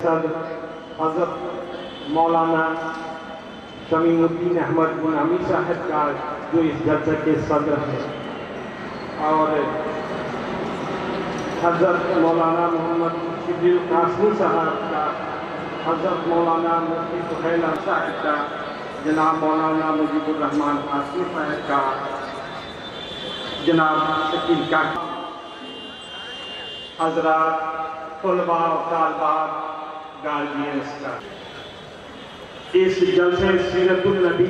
सदर हज़रत मौलाना शमीउद्दीन अहमद गुनामी साहब का जो इस जलसे के सदर हैं, और हज़रत मौलाना मोहम्मद शिबलील कासमी साहब का, हज़रत मौलाना मुफ्ती सुहैल साहब का, जनाब मौलाना मुजीबुर रहमान कासमी साहब का, जनाब शकील का, हज़रात तलबा और तालबात, गार्जियंस का इस जलसे सीरतुल नबी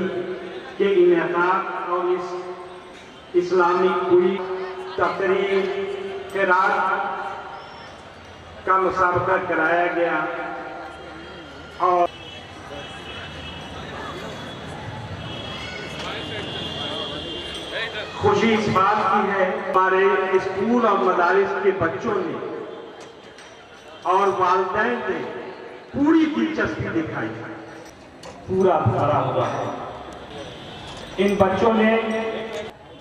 के इनेकाद और इस इस्लामी कोई तकरीर क़िरात का मुसाबका कराया गया। और खुशी इस बात की है हमारे स्कूल और मदारिस के बच्चों ने और वालिदैन ने पूरी दिलचस्पी दिखाई, पूरा भरा हुआ है। इन बच्चों ने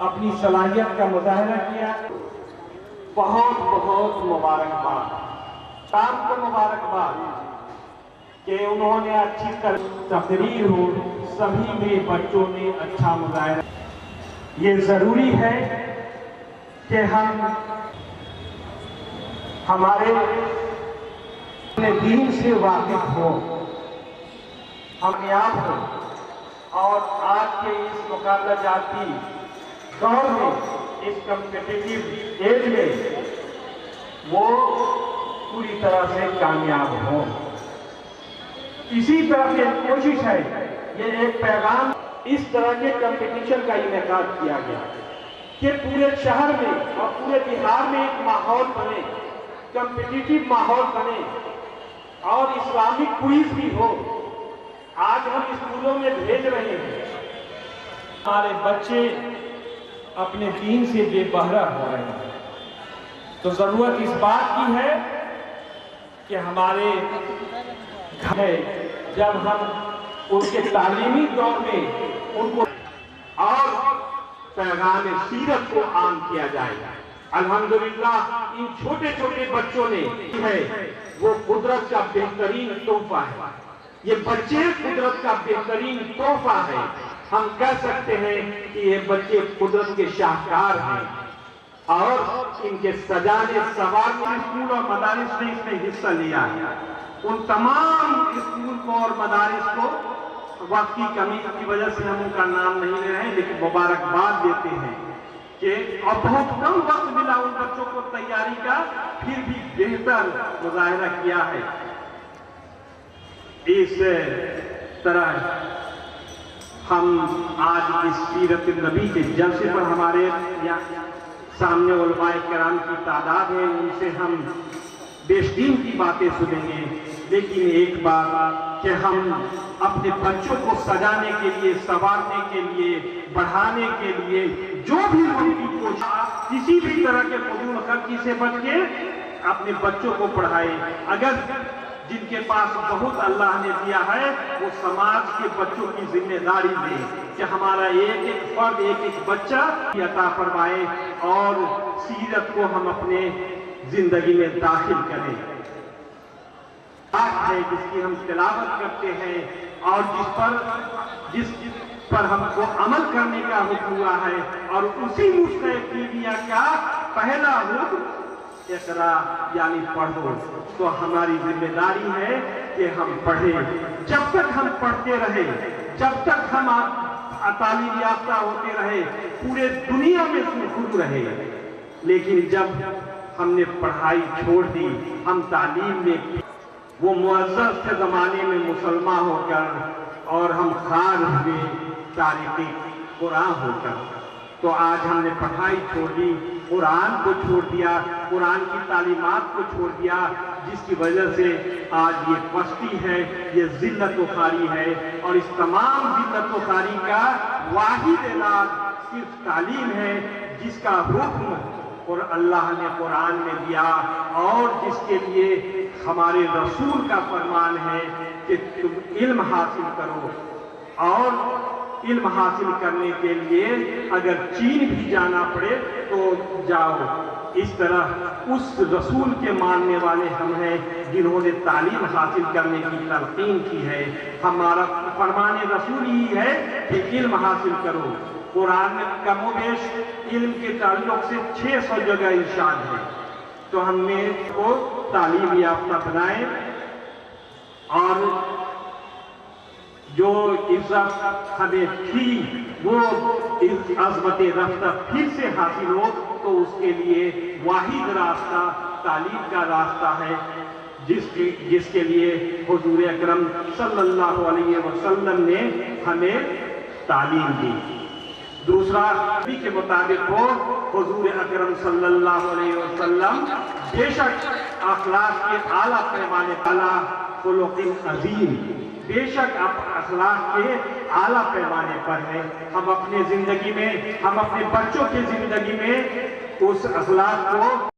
अपनी सलाहियत का मुजाहरा किया। बहुत बहुत मुबारकबाद, काम को मुबारकबाद कि उन्होंने अच्छी तकरीर हो, सभी में बच्चों ने अच्छा मुजाहरा। ये ज़रूरी है कि हम हमारे दीन से वाकिफ हो, कामयाब हो, और आज के इस मुकाबला जाती दौर में, इस कम्पिटिटिव एज में वो पूरी तरह से कामयाब हो। इसी तरह की कोशिश है, ये एक पैगाम इस तरह के कंपटीशन का इनेकाद किया गया कि पूरे शहर में और पूरे बिहार में एक माहौल बने, कम्पिटिटिव माहौल बने और इस्लामिक क्विज भी हो। आज हम स्कूलों में भेज रहे हैं, हमारे बच्चे अपने दीन से बेबहरा हो रहे हैं, तो जरूरत इस बात की है कि हमारे घर जब हम उनके तालीमी दौर में उनको और पैगाम सीरत को आम किया जाएगा। अल्हम्दुलिल्लाह इन छोटे छोटे बच्चों ने है वो कुदरत का बेहतरीन तोहफा है। ये बच्चे कुदरत का बेहतरीन तोहफा है। हम कह सकते हैं कि ये बच्चे कुदरत के शाहकार हैं और इनके सजाने सवारने स्कूल और मदारिस ने इसमें हिस्सा लिया है। उन तमाम स्कूल को और मदारिस को वक्त की कमी की वजह से हम उनका नाम नहीं ले रहे हैं, लेकिन मुबारकबाद देते हैं कि और बहुत कम वक्त मिला उन बच्चों को तैयारी का, फिर भी बेहतर मुजाहिरा किया है। इस तरह हम आज इस सीरत नबी के जलसे पर हमारे सामने उलमाए किराम की तादाद है, उनसे हम बेशकीम की बातें सुनेंगे। लेकिन एक बात कि हम अपने बच्चों को सजाने के लिए, संवारने के लिए, बढ़ाने के लिए जो भी उनकी कोशिश, किसी भी तरह के फजूल खर्ची से बच के अपने बच्चों को पढ़ाए। अगर जिनके पास बहुत अल्लाह ने दिया है वो समाज के बच्चों की जिम्मेदारी ले कि हमारा एक एक फर्द, एक एक बच्चा अता फरमाए और सीरत को हम अपने जिंदगी में दाखिल करें। बात है जिसकी हम तिलावत करते हैं और जिस पर हमको अमल करने का हुक्म हुआ है, और उसी मुस्तक़बिलिया का पहला हुक्म इक़रा यानी पढ़ो। तो हमारी जिम्मेदारी है कि हम पढ़ें। जब तक हम पढ़ते रहे, जब तक हम तालीम याफ्ता होते रहे, पूरे दुनिया में सुरखुरू रहे। लेकिन जब हमने पढ़ाई छोड़ दी, हम तालीम में वो मुअज़्ज़ज़ थे ज़माने में मुसलमान होकर, और हम खार हुए तारीख़ कुरान होकर। तो आज हमने पढ़ाई छोड़ दी, कुरान को छोड़ दिया, कुरान की तालीमात को छोड़ दिया, जिसकी वजह से आज ये पस्ती है, ये ज़िल्लत व ख़ारी है। और इस तमाम ज़िल्लत व ख़ारी का वाहिद इलाज सिर्फ तालीम है, जिसका हुक्म और अल्लाह ने कुरान में दिया, और जिसके लिए हमारे रसूल का फरमान है कि तुम इल्म हासिल करो। और इल्म हासिल करने के लिए अगर चीन भी जाना पड़े तो जाओ, اس طرح اس رسول کے ماننے والے ہم ہیں جنہوں نے تعلیم حاصل کرنے کی تلقین کی ہے۔ ہمارا فرمان رسول ہی ہے کہ علم حاصل کرو۔ قرآن میں کم و بیش علم کے تعلق سے 600 جگہ ارشاد ہے، تو ہم نے کو تعلیم یافتہ بنائیں اور جو عزت ہمیں تھی وہ عظمت رفتہ پھر سے حاصل ہو، تو اس کے لیے واحد راستہ تعلیم کا راستہ ہے، جس کے لیے حضور اکرم صلی اللہ علیہ وسلم نے ہمیں تعلیم دی۔ دوسرا نبی کے مطابق ہو، حضور اکرم صلی اللہ علیہ وسلم بے شک اخلاق کے اعلیٰ پیمانے والا خلق عظیم، بے شک اخلاق کے اعلیٰ پیمانے پر ہے۔ ہم اپنے زندگی میں، ہم اپنے بچوں کی زندگی میں اس اخلاق کو